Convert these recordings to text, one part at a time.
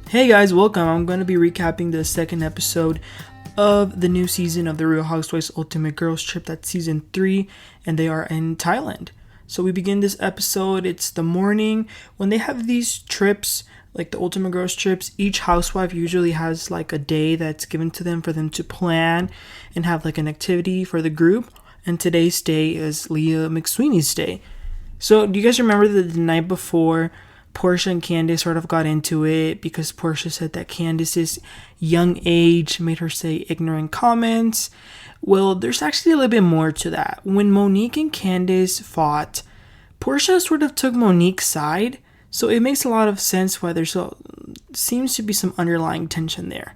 Hey guys, welcome. I'm going to be recapping the second episode of the new season of the Real Housewives Ultimate Girls Trip. That's season 3, and they are in Thailand. So we begin this episode. It's the morning when they have these trips, like the Ultimate Girls trips. Each housewife usually has like a day that's given to them for them to plan and have like an activity for the group. And today's day is Leah McSweeney's day. So do you guys remember that the night before, Porsha and Candiace sort of got into it because Porsha said that Candiace's young age made her say ignorant comments? Well, there's actually a little bit more to that. When Monique and Candiace fought, Porsha sort of took Monique's side, so it makes a lot of sense why there seems to be some underlying tension there.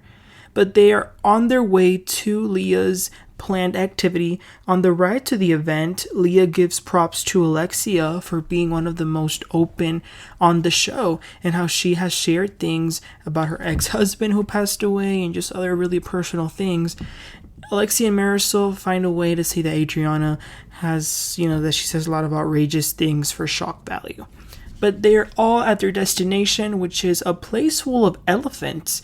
But they are on their way to Leah's planned activity. On the ride to the event, Leah gives props to Alexia for being one of the most open on the show and how she has shared things about her ex-husband who passed away and just other really personal things. Alexia and Marysol find a way to say that Adriana has, that she says a lot of outrageous things for shock value. But they're all at their destination, which is a place full of elephants.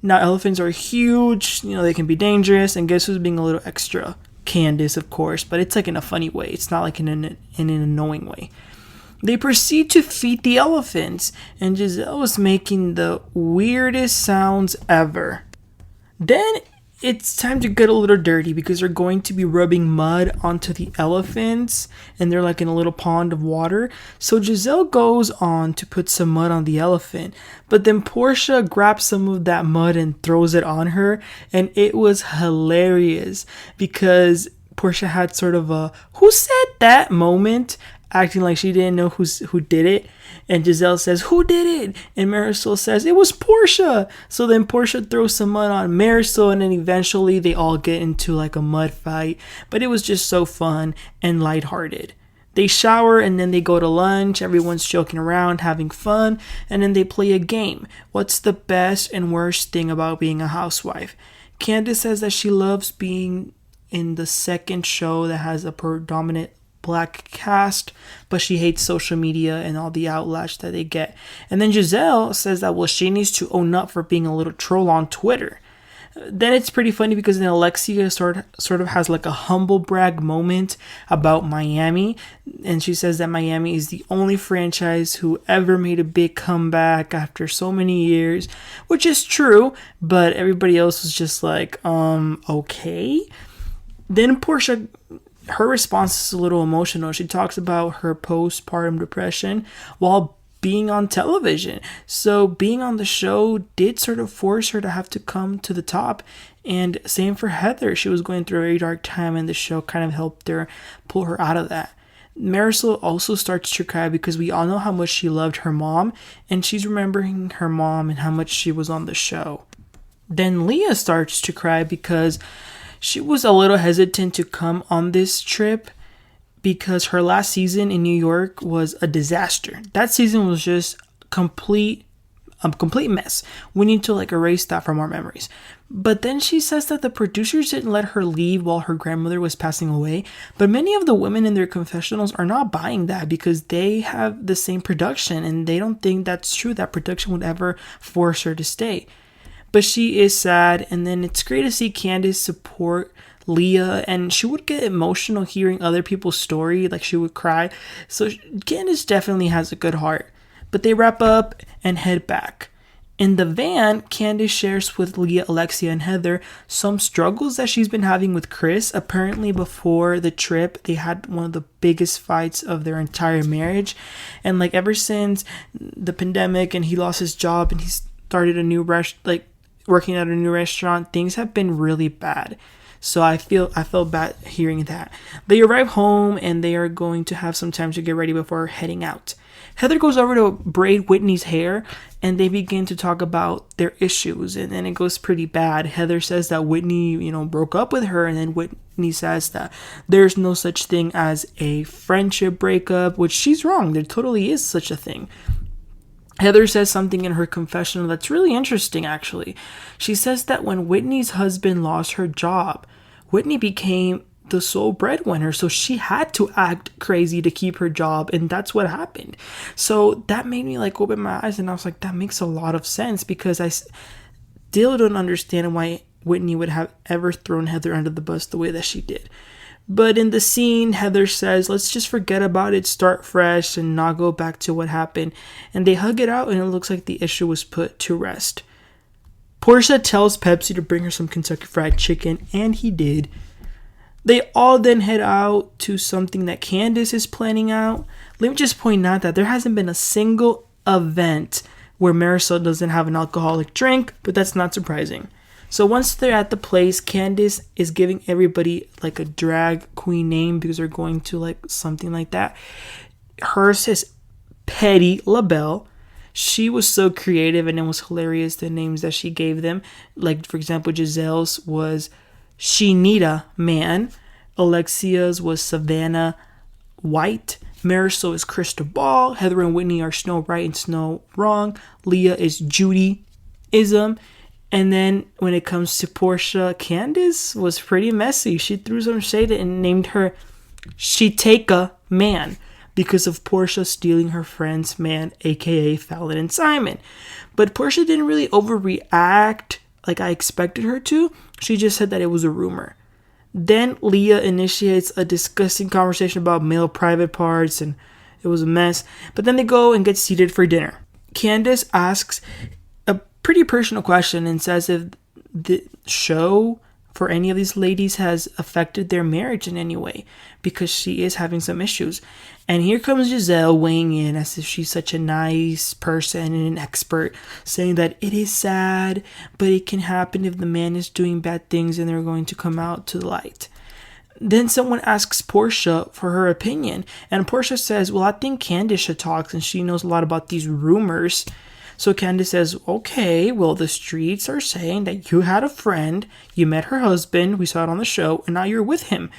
Now, elephants are huge, they can be dangerous, and guess who's being a little extra? Candiace, of course, but it's like in a funny way. It's not like in an annoying way. They proceed to feed the elephants, and Gizelle is making the weirdest sounds ever. Then it's time to get a little dirty because they're going to be rubbing mud onto the elephants, and they're like in a little pond of water. So Gizelle goes on to put some mud on the elephant, but then Porsha grabs some of that mud and throws it on her, and it was hilarious because Porsha had sort of a "who said that" moment, acting like she didn't know who did it. And Gizelle says, "Who did it?" And Marysol says, "It was Porsha." So then Porsha throws some mud on Marysol, and then eventually they all get into like a mud fight. But it was just so fun and lighthearted. They shower and then they go to lunch. Everyone's joking around, having fun. And then they play a game. What's the best and worst thing about being a housewife? Candiace says that she loves being in the second show that has a predominant Black cast, but she hates social media and all the outlash that they get. And then Gizelle says that, well, she needs to own up for being a little troll on Twitter. Then it's pretty funny because then Alexia sort of has like a humble brag moment about Miami, and she says that Miami is the only franchise who ever made a big comeback after so many years, which is true, but everybody else was just like, okay. Then Porsha, her response is a little emotional. She talks about her postpartum depression while being on television. So being on the show did sort of force her to have to come to the top. And same for Heather. She was going through a very dark time, and the show kind of helped her pull her out of that. Marysol also starts to cry because we all know how much she loved her mom, and she's remembering her mom and how much she was on the show. Then Leah starts to cry because she was a little hesitant to come on this trip because her last season in New York was a disaster. That season was just a complete mess. We need to like erase that from our memories. But then she says that the producers didn't let her leave while her grandmother was passing away. But many of the women in their confessionals are not buying that because they have the same production, and they don't think that's true, that production would ever force her to stay. But she is sad, and then it's great to see Candiace support Leah, and she would get emotional hearing other people's story, like she would cry. So Candiace definitely has a good heart. But they wrap up and head back. In the van, Candiace shares with Leah, Alexia, and Heather some struggles that she's been having with Chris. Apparently before the trip, they had one of the biggest fights of their entire marriage. And like ever since the pandemic and he lost his job and he started a new working at a new restaurant, things have been really bad. So I felt bad hearing that. They arrive home and they are going to have some time to get ready before heading out. Heather goes over to braid Whitney's hair, and they begin to talk about their issues, and then it goes pretty bad. Heather says that Whitney, broke up with her, and then Whitney says that there's no such thing as a friendship breakup, which she's wrong. There totally is such a thing. Heather says something in her confessional that's really interesting, actually. She says that when Whitney's husband lost her job, Whitney became the sole breadwinner, so she had to act crazy to keep her job, and that's what happened. So that made me like open my eyes, and I was like, that makes a lot of sense, because I still don't understand why Whitney would have ever thrown Heather under the bus the way that she did. But in the scene, Heather says, let's just forget about it, start fresh, and not go back to what happened. And they hug it out, and it looks like the issue was put to rest. Porsha tells Pepsi to bring her some Kentucky Fried Chicken, and he did. They all then head out to something that Candiace is planning out. Let me just point out that there hasn't been a single event where Marysol doesn't have an alcoholic drink, but that's not surprising. So once they're at the place, Candiace is giving everybody like a drag queen name because they're going to like something like that. Hers is Petty LaBelle. She was so creative, and it was hilarious, the names that she gave them. Like, for example, Gizelle's was Shinita Man. Alexia's was Savannah White. Marysol is Cristobal. Heather and Whitney are Snow Right and Snow Wrong. Leah is Judy-ism. And then when it comes to Porsha, Candiace was pretty messy. She threw some shade and named her Shiteka Man because of Porsha stealing her friend's man, aka Falon and Simon. But Porsha didn't really overreact like I expected her to. She just said that it was a rumor. Then Leah initiates a disgusting conversation about male private parts, and it was a mess. But then they go and get seated for dinner. Candiace asks a pretty personal question and says if the show for any of these ladies has affected their marriage in any way, because she is having some issues. And here comes Gizelle weighing in as if she's such a nice person and an expert, saying that it is sad, but it can happen if the man is doing bad things and they're going to come out to the light. Then someone asks Porsha for her opinion, and Porsha says, well, I think Candiace should talk since she knows a lot about these rumors. So Candiace says, okay, well, the streets are saying that you had a friend, you met her husband, we saw it on the show, and now you're with him.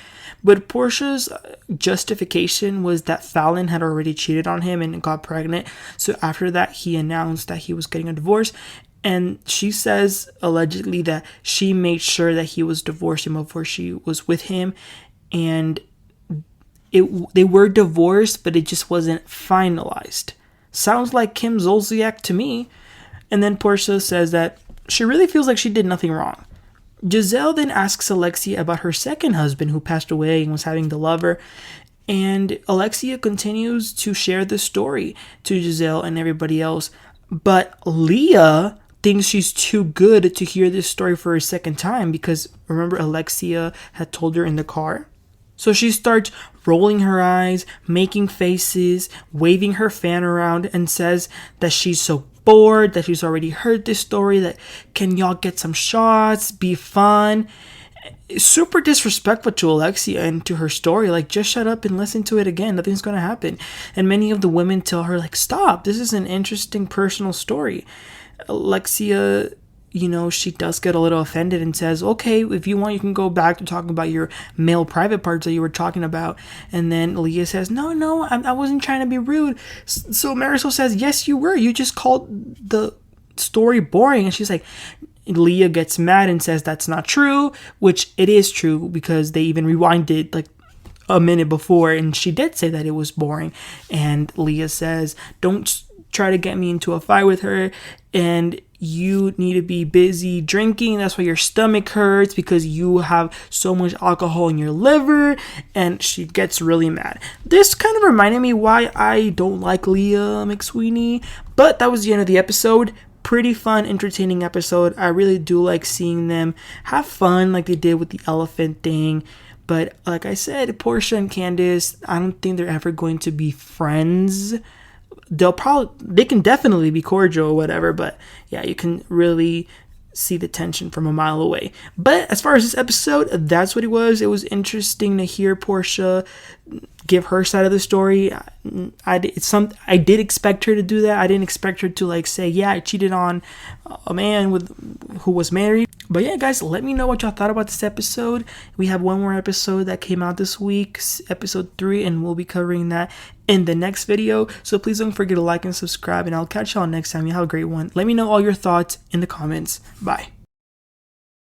But Porsha's justification was that Falon had already cheated on him and got pregnant. So after that, he announced that he was getting a divorce. And she says, allegedly, that she made sure that he was divorcing before she was with him. And they were divorced, but it just wasn't finalized. Sounds like Kim Zolciak to me. And then Porsha says that she really feels like she did nothing wrong. Gizelle then asks Alexia about her second husband who passed away and was having the lover. And Alexia continues to share the story to Gizelle and everybody else. But Leah thinks she's too good to hear this story for a second time because remember Alexia had told her in the car? So she starts rolling her eyes, making faces, waving her fan around, and says that she's so bored, that she's already heard this story, that can y'all get some shots, be fun. Super disrespectful to Alexia and to her story. Like, just shut up and listen to it again. Nothing's going to happen. And many of the women tell her, like, stop. This is an interesting personal story. Alexia, you know, she does get a little offended and says, okay, if you want, you can go back to talking about your male private parts that you were talking about. And then Leah says, no, I wasn't trying to be rude. So Marysol says, yes, you were. You just called the story boring. And she's like, Leah gets mad and says that's not true, which it is true because they even rewinded like a minute before. And she did say that it was boring. And Leah says, don't try to get me into a fight with her, and you need to be busy drinking. That's why your stomach hurts, because you have so much alcohol in your liver. And she gets really mad. This kind of reminded me why I don't like Leah McSweeney. But that was the end of the episode. Pretty fun, entertaining episode. I really do like seeing them have fun like they did with the elephant thing. But like I said, Porsha and Candiace, I don't think they're ever going to be friends. They can definitely be cordial or whatever, but yeah, you can really see the tension from a mile away. But as far as this episode, that's what it was. It was interesting to hear Porsha give her side of the story. I did expect her to do that. I didn't expect her to like say, yeah, I cheated on a man who was married. But yeah, guys, let me know what y'all thought about this episode. We have one more episode that came out this week, episode 3, and we'll be covering that in the next video. So please don't forget to like and subscribe, and I'll catch y'all next time. You have a great one. Let me know all your thoughts in the comments. Bye.